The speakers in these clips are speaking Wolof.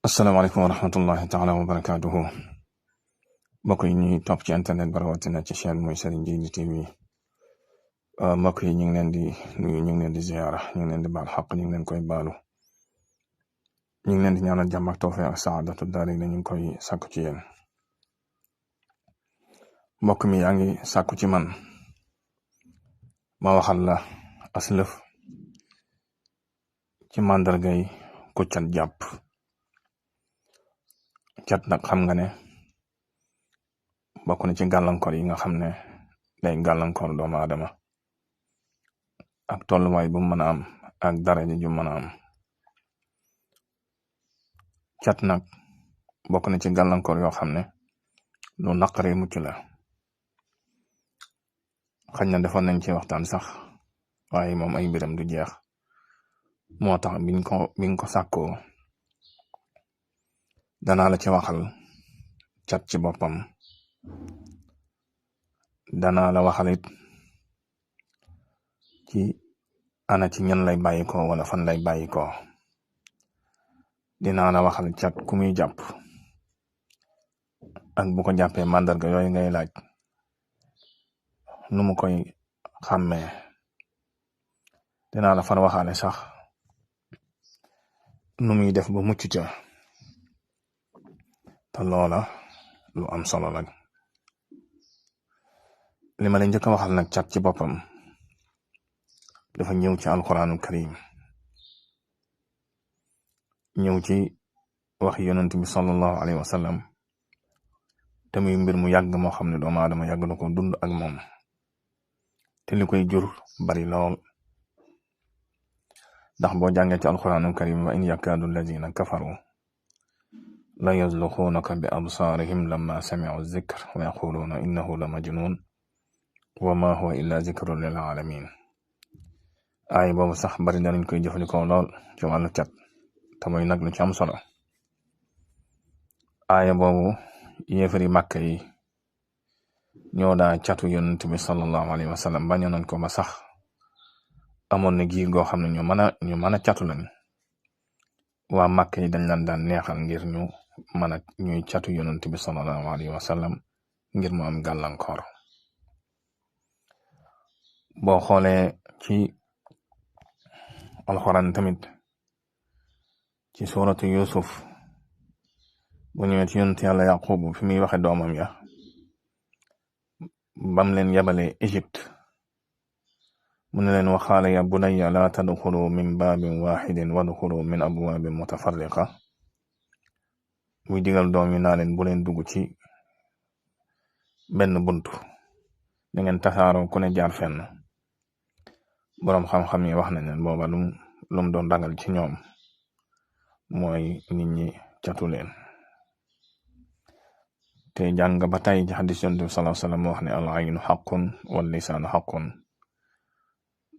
asalaamaaleykum wa rahmatullahi taala wa barakaatuhu mbokk yi ñuy topp ci internet ba rawatina ci chaîne mooy Serigne Djily TV mbokk yi ñu ngi leen di nuyu ñu ngi leen di ziyaara ñu ngi leen di baal xaq ñu ngi leen koy baalu ñu ngi leen di ñaanal jàmm ak tawfeex ak saadatu daari ñu ngi koy sàkku ci yéen mbokk mi yaa ngi sàkku ci man ma waxal la aslëf ci màndargay ku cat jàpp. cat nag xam nga ne bokk na ci gàllankoor yi nga xam ne day gàllankoor doomu aadama ak tolluwaay bu mën a am ak daraja ju mën a am. cat nag bokk na ci gàllankoor yoo xam ne lu naqaree mucc la. xañ na defoon nañ ci waxtaan sax waaye moom ay mbiram du jeex moo tax biñ ko sàkkoo danaa la ci waxal cat ci boppam. danaa la waxalit ci ana ci ñan lay bàyyikoo wala fan lay bàyyikoo. dinaa la waxal cat ku muy jàpp ak bu ko jàppee màndarga yooyu ngay laaj nu mu koy xàmmee. dinaa la far waxaale sax nu muy def ba mucc ca te loola lu am solo la. li ma leen njëkk a waxal nag cat ci boppam dafa ñëw ci alquraanul karim ñëw ci wax yonent bi sallallahu alayhi wa sallam te muy mbir mu yàgg moo xam ne doomu aadama yàgg na ko dund ak moom te li koy jur bari lool. ndax boo jàngee ci alquraanul karim wa in yakaadu allazina kafaru la yazluxuunaka bi absaarihim lamma sami'u zikr wa yaquluuna innahu la majnun wa ma huwa illa zikrun lil alamin. ay boobu sax bari na lañ koy jëfandikoo lool ci wàllu cat te muy nag lu ci am solo. aaya boobu yéefari màkka yi ñoo daa catu yonent bi sallallahu alayhi wa sallam bañoon nañ ko ba sax amoon na giir goo xam ne ñu mën a catu lañ. waa màkka yi dañ leen daan neexal ngir ñuy catu yonent bi sallallahu alayhi wa sallam ngir mu am gàllankoor. boo xoolee ci alxuraan tamit ci suuratu Yusuf bu ñëwee ci yonent yàlla Yaqub fi muy waxe doomam ya bam leen yabalee Égypte mu ne leen waxaale ya bunayya laa tadxulu min baabin waaxidin wadxulu min abwaabin mutafarriqa. muy digal doom yi naa leen bu leen dugg ci benn buntu da ngeen tasaaroo ku ne jaar fenn. boroom xam-xam yi wax nañ leen booba lum doon ragal ci ñoom mooy nit ñi catu leen. te jàng ba tey ci xadis yonent bi sallallahu alayhi wa sallam wax ne al aynu xaqun wal lisaanu xaqun.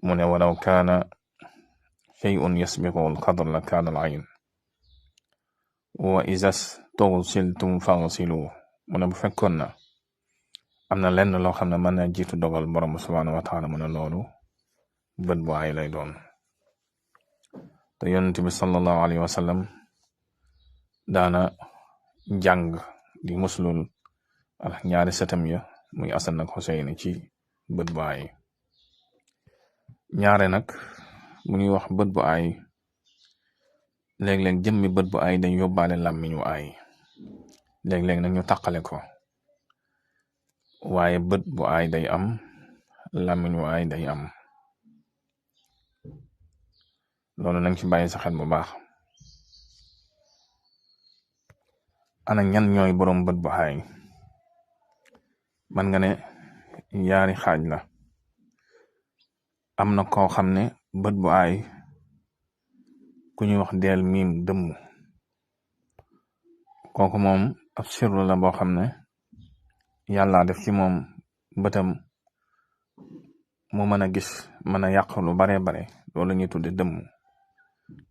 mu ne walaw kaana shay'un yasbiqu al qadar la kaana al ayn wa iza stugsiltum faghsilu. mu ne bu fekkoon na am na lenn loo xam ne mën na jiitu dogal borom subhanahu wa taala mu ne loolu bët bu ay lay doon. te yonent bi sallallahu alayhi wa sallam daana jàng di muslul ñaari sëtam ya muy Asan ak Xuseyn ci bët bu ay. ñaare nag mu ñuy wax bët bu ay léeg-léeg jëmmi bët bu ay dañ yóbbaale làmmiñ wu ay léeg-léeg nag ñu tàqale ko waaye bët bu ay day am làmmiñ wu ay day am. loolu nañ ci bàyyi sa xel bu baax. ana ñan ñooy boroom bët bu ay? man nga ne yaari xaaj la. am na koo xam ne bët bu ay ku ñuy wax deel miim dëmm kooku moom ab sirru la boo xam ne yàlla def ci moom bëtam mu mën a gis mën a yàq lu bare bare loolu la ñuy tudde dëmm.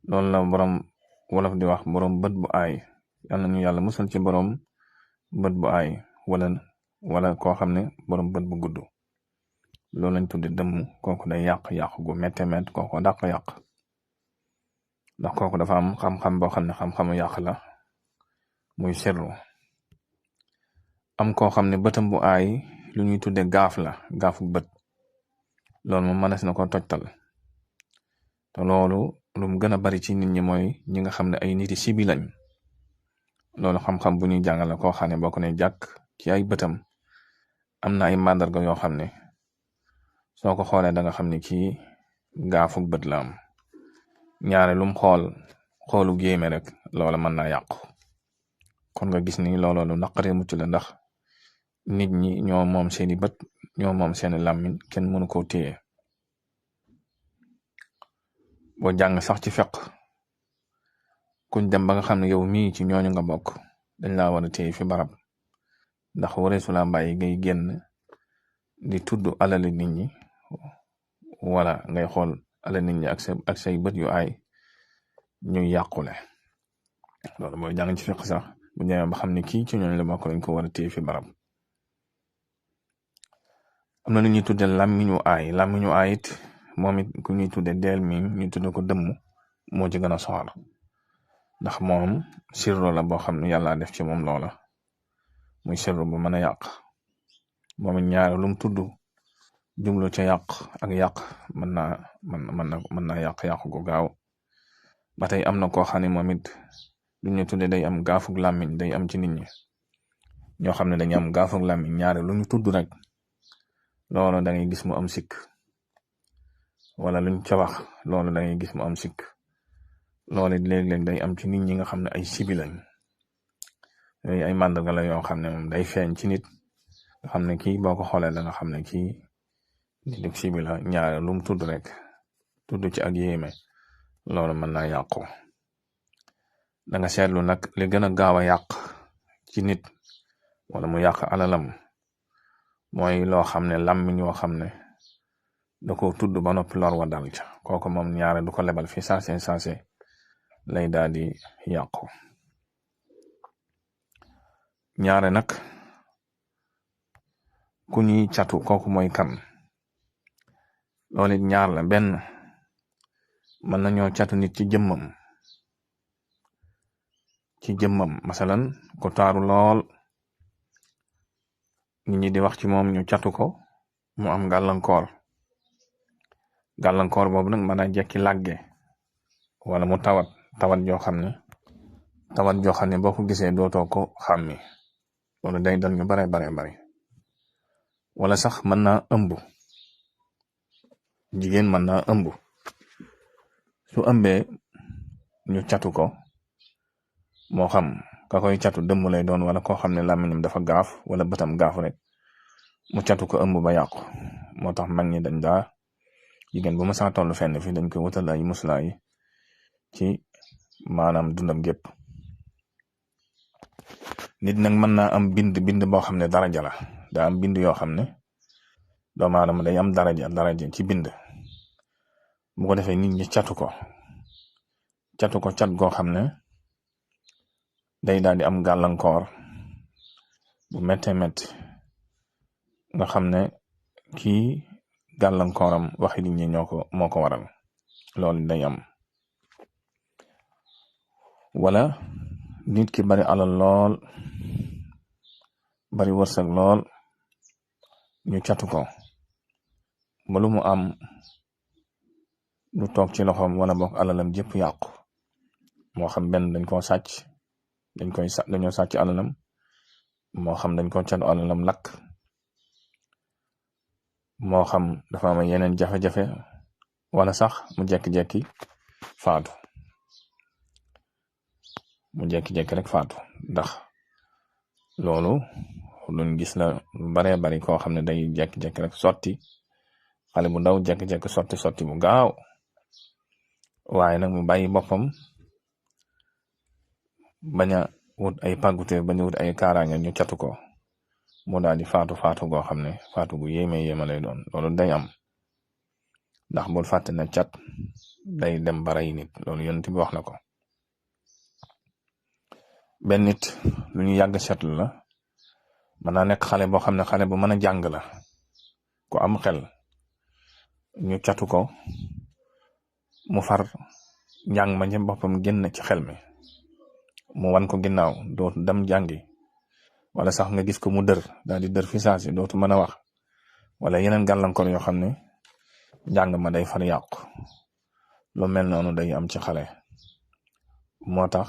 loolu la boroom wolof di wax boroom bët bu ay. yal na ñu yàlla musal ci boroom bët bu ay wala koo xam ne boroom bët bu gudd. loolu lañ tudde dëmm. kooku day yàq gu mette met kooku dàq yàq ndax kooku dafa am xam-xam boo xam ne xam-xamu yàq la muy sirru. am koo xam ne bëtam bu aay lu ñuy tudde gaaf la, gaafu bët, loolu moom mënees na ko tojtal. te loolu lu mu gën a bari ci nit ñi mooy ñi nga xam ne ay niti sibi lañ. loolu xam-xam bu ñuy jàngale koo xam ne bokk ne jàkk ci ay bëtam am na ay màndarga yoo xam ne soo ko xoolee da nga xam ne kii gaafu bët la am. ñaare lum xoolu géeme rek loola mën naa yàqu. kon nga gis ni looloo lu naqaree mucc la, ndax nit ñi ñoo moom seeni bët, ñoo moom seeni làmmiñ, kenn mënu koo téye. boo jàng sax ci fiq kuñ dem ba nga xam ne yow mii ci ñooñu nga bokk, dañ laa war a téye fi barab, ndax wareesu laa bàyyi ngay génn di tudd alali nit ñi, wala ngay xool alal nit ñi ak say bët yu aay ñuy yàqule. loolu mooy jàng ci fiq sax bu ñëwee ba xam ne kii ci ñooñu la bokk, dañ ko war a téye fi barab. am na lu ñuy tudde làmmiñu aay. làmmiñu aay it moom it ku ñuy tudde deel mi ñu tudde ko dëmm moo ci gën a soxal, ndax moom sirru la boo xam ne yàlla def ci moom loola muy sirru bu mën a yàq. moom it ñaare lum tudd jublu ca yàq ak yàq mën naa yàq gu gaaw. ba tey am na koo xam ne moom it lu ñu tudde day am gaafug làmmiñ, day am ci nit ñi ñoo xam ne dañu am gaafug làmmiñ. ñaare lu ñu tudd rek loolu da ngay gis mu am sikk, wala luñ ca wax loolu da ngay gis mu am sikk. loolu léeg-léeg day am ci nit ñi nga xam ne ay sibi lañ. yooyu ay màndarga la yoo xam ne moom day feeñ ci nit nga xam ne kii boo ko xoolee da nga xam ne kii nit ak sibi la. ñaare lu mu tudd rek tudd ci ak yéeme loolu mën naa yàqu. da nga seetlu nag li gën a gaaw a yàq ci nit wala mu yàq alalam mooy loo xam ne làmmiñ yoo xam ne da ko tudd ba noppi lor wa dal ca kooku moom ñaare du ko lebal fi saase lay daal di yàqu. ñaare nag ku ñuy catu kooku mooy kan. loolu it ñaar la. benn mën nañoo catu nit ci jëmmam masalan ku taaru lool nit ñi di wax ci moom ñu catu ko mu am gàllankoor boobu nag mën a jekki làgge wala mu tawat joo xam ne boo ko gisee dootoo ko xàmmi. loolu day dal ñu bare bari. wala sax mën naa ëmb. jigéen mën naa ëmb. su ëmbee ñu catu ko, moo xam ka koy catu dëmm lay doon wala koo xam ne làmmiñam dafa gaaf wala bëtam gaaf rek mu catu ko ëmb ba yàqu. moo tax mag ñi dañ daa jigéen bu ma saa toll fenn fi dañ koy wutal ay muslaay ci maanaam dundam gépp. nit nag mën naa am bind boo xam ne daraja la. daa am bind yoo xam ne doomu aadama day am daraja ci bind. bu ko defee nit ñi catu ko cat goo xam ne day daal di am gàllankoor bu méttee métti nga xam ne kii gàllankooram waxi nit ñi moo ko waral. loolu day am. wala nit ki bari alal lool, bari wërsëg lool, ñu catu ko ba lu mu am lu toog ci loxoom wala bokk alalam jëpp yàqu. moo xam benn dañoo sàcc alalam, moo xam dañ ko catu alalam lakk, moo xam dafa am yeneen jafe-jafe, wala sax mu jekki-jekki faatu. rek faatu. ndax loolu luñ gis la lu baree bari koo xam ne day jekki-jekki rek sotti, xale bu ndaw jekki-jekki sotti bu gaaw, waaye nag mu bàyyi boppam bañ a wut ay pàggute, bañ a wut ay kaaraange, ñu catu ko mu daal di faatu goo xam ne faatu gu yéeme lay doon. loolu day am, ndax bul fàtte na cat day dem ba rey nit. loolu yonent bi wax na ko. benn nit lu ñu yàgg seetlu la, mën naa nekk xale boo xam ne xale bu mën a jàng la, ku am xel, ñu catu ko mu far njàng ma ci boppam génn ci xel mi, mu wan ko ginnaaw dootu dem jàngi wala sax nga gis ko mu daal di dër fi saasi dootu mën a wax wala yeneen gàllankoor yoo xam ne njàng ma day far yàqu lu mel noonu day am ci xale moo tax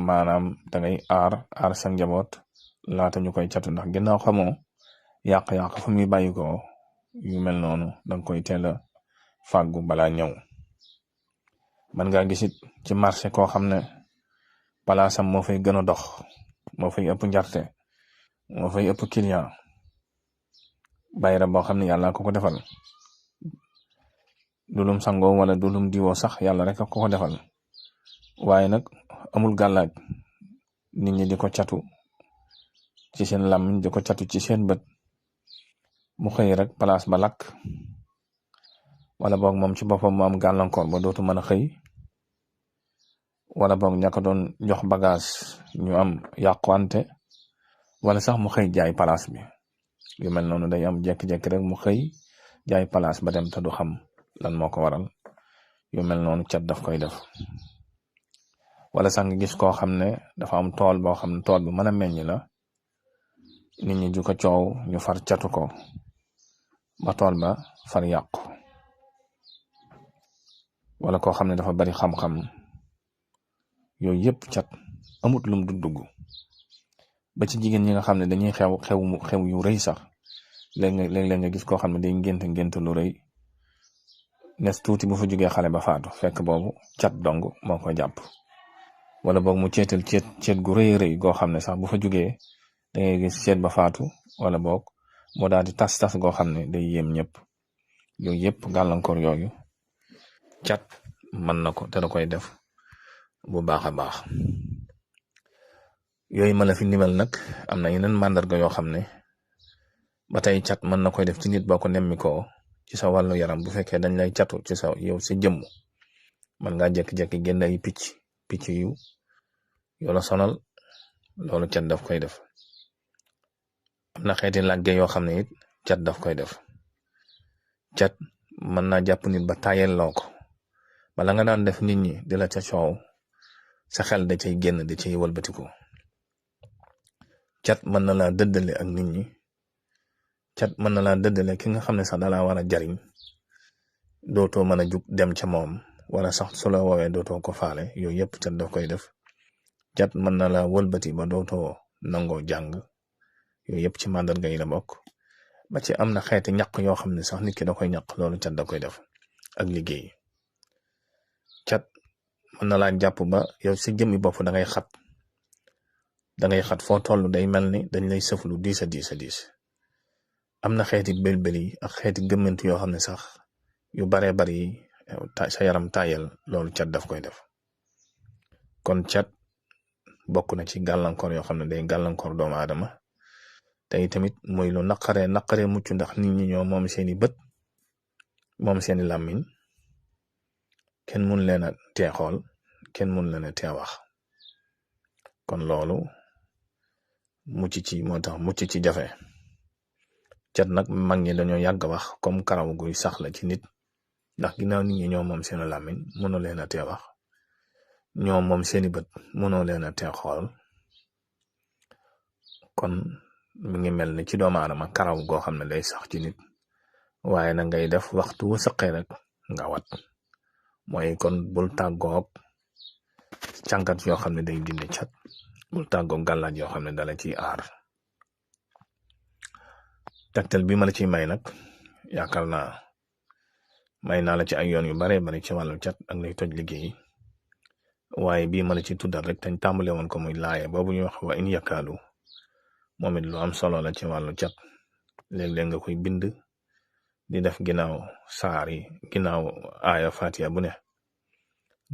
maanaam dangay aar sa njaboot laata ñu koy catu ndax ginnaaw xamoo yàq-yàq fu muy bàyyi ko yu mel noonu danga koy teel a fàggu balaa ñëw. man ngaa gisit ci marché koo xam ne palaasam moo fay gën a dox moo fay ëpp njarte moo fay ëpp client bayra boo xam ne yàlla ko defal dulum sangoo wala dulum diwoo sax yàlla rek a ko defal waaye nag amul gàllaaj nit ñi di ko catu ci seen làmmiñ di ko catu ci seen bët mu xëy rek place ba lakk wala boog moom ci boppam mu am gàllankoor ba dootu mën a xëy wala boog ña ko doon jox bagage ñu am yàquwante wala sax mu xëy jaay place bi yu mel noonu day am jekki-jekki rek mu xëy jaay place ba dem te du xam lan moo ko waral yu mel noonu cat daf koy def. wala sax nga gis koo xam ne dafa am tool boo xam ne tool bi mën a meññ la nit ñi ju ko coow ñu far catu ko ba tool ba far yàqu wala koo xam ne dafa bari xam-xam yooyu yëpp cat amut lum du dugg ba ci jigéen ñi nga xam ne dañuy xew yu rëy sax léeg-léeg nga gis koo xam ne day ngént lu rëy nes tuuti bu fa jógee xale ba faatu fekk boobu cat dong moo ko jàpp wala boog mu ceetal ceet gu rëy goo xam ne sax bu fa jógee da ngay gis ceet ba faatu wala boog moo daal di tas goo xam ne day yéem ñëpp yooyu yëpp gàllankoor yooyu cat mën na ko te da koy def bu baax a baax. yooyu ma la fi nimal nag am na yeneen màndarga yoo xam ne ba tey cat mën na koy def ci nit boo ko nemmi ko ci sa wàllu yaram bu fekkee dañ lay catu ci sa yow sa jëmm mën ngaa jékki-jékki génn ay picc yu la sonal loolu cat daf koy def. am na xeeti làgge yoo xam ne it cat daf koy def cat mën naa jàpp nit ba tayel loo ko bala nga daan def nit ñi di la ca coow sa xel da cay génn da cay wëlbatiku. cat mën na laa dëddale ak nit ñi cat mën na laa dëddale ki nga xam ne sax dalaa war a jariñ dootoo mën a jug dem ca moom wala sax su la woowee dootoo ko faale yooyu yëpp cat daf koy def. cat mën na laa wëlbati ba dootoo nangoo jàng yooyu yëpp ci màndarga yi la bokk ba ci am na xeeti ñaq yoo xam ne sax nit ki da koy ñaq loolu cat da koy def ak liggéey. cat mën na laa jàpp ba yow si jëmmi bopp da ngay xat foo toll day mel ni dañ lay sëf lu diis a diis am na xeeti belbel yi ak xeeti gëmmantu yoo xam ne sax yu baree bari sa yaram tayel loolu cat daf koy def. kon cat bokk na ci gàllankoor yoo xam ne day gàllankoor doomu aadama te tamit muy lu naqaree mucc ndax nit ñi ñoo moom seeni bët moom seeni làmmiñ kenn mun leen a tee xool kenn mun leen a tee wax kon loolu moo tax mucc ci jafe. cat nag mag ñi dañoo yàgg wax comme karaw guy sax la ci nit ndax ginnaaw nit ñi ñoo moom seeni làmmiñ mënoo leen a tee wax ñoo moom seeni bët mënoo leen a tee xool kon mi ngi mel ni ci doomu aadama karaw goo xam ne day sax ci nit waaye na ngay def waxtu wu saqee rek nga wat mooy kon bul tàggoog càngat yoo xam ne day dindi cat bul tàggoog gàllaaj yoo xam ne dala ciy aar. tegtal bi ma la ciy may nag yaakaar naa may naa la ci ay yoon yu bare bari ci wàllu cat ak lay toj liggéey waaye bii ma la ci tuddal rek tañ tàmbale woon ko muy laaye boobu ñuy wax wa in yakaalu moom it lu am solo la ci wàllu cat léeg-léeg nga koy bind di def ginnaaw saar yi ginnaaw aaya fatiha bu ne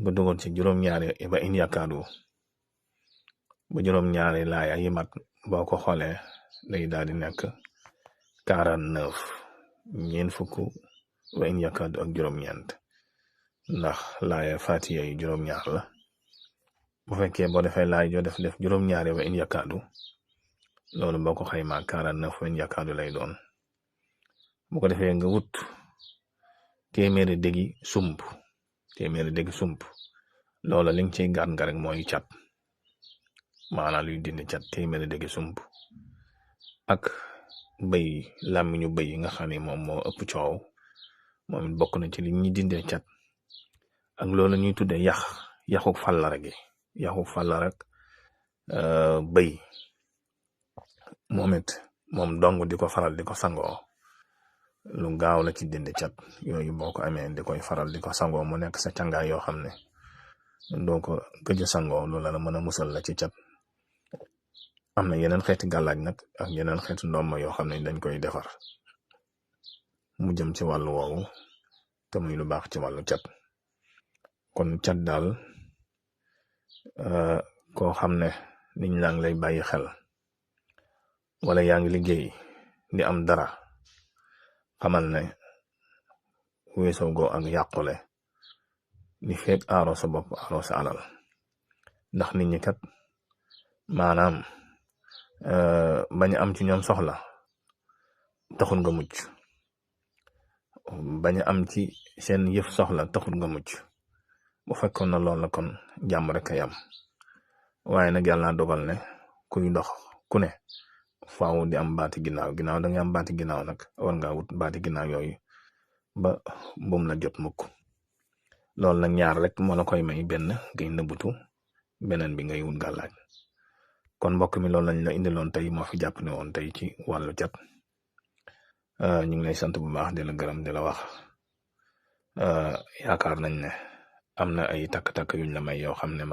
nga dugal ci juróom-ñaari ba in yakaadu ba juróom-ñaari laaya yi mat boo ko xoolee day daal di nekk 49 fukk wa in yakaadu ak juróom-ñeent ndax laaya fatiha yi juróom-ñaar la bu fekkee boo defee laay joo def juróom-ñaari wa in yakaadu loolu boo ko xaymaa 49 wa in yakaadu lay doon bu ko defee nga wut téeméeri déggi sump loola li nga ciy gàtt nga rek mooy cat, maanaam luy dindi cat téeméeri dëgg sump ak bëy làmmiñu bëy yi nga xam ne moom moo ëpp coow, moom it bokk na ci li ñuy dindee cat. ak loolu ñuy tudde yaxu fàllara gi, yaxu fàllara rek bëy moom it moom dong di ko faral di ko sangoo lu gaaw la ci dindi cat. yooyu boo ko amee di koy faral di ko sangoo mu nekk sa cangaay yoo xam ne doo ko gëj a sangoo loola la mën a musal la ci cat. am na yeneen xeeti gàllaaj nag ak yeneen xeeti ndomba yoo xam ne dañ koy defar mu jëm ci wàllu woowu te muy lu baax ci wàllu cat. kon cat daal koo xam ne niñ laa ngi lay bàyyi xel wala yaa ngi liggéey di am dara, xamal ne weesoo goo ak yàqule li fekk aaro sa bopp aaro sa alal. ndax nit ñi kat maanaam bañ am ci ñoom soxla taxul nga mucc, bañ am ci seen yëf soxla taxul nga mucc. bu fekkoon na loolu la kon jàmm rek ay am, waaye nag yàlla dogal ne kuy dox ku ne faaw di am baati ginnaaw da nga am baati ginnaaw nag war ngaa wut baati ginnaaw yooyu ba bum la jot mukk. loolu nag ñaar rek moo la koy may, benn ngay nëbbutu, beneen bi ngay wut gàllaaj. kon mbokk mi loolu lañ la indiloon tey, moo fi jàpp ne woon tey ci wàllu cat. ñu ngi lay sant bu baax di la gërëm di la wax yaakaar nañ ne am na ay takk-takk yuñ la may yoo xam ne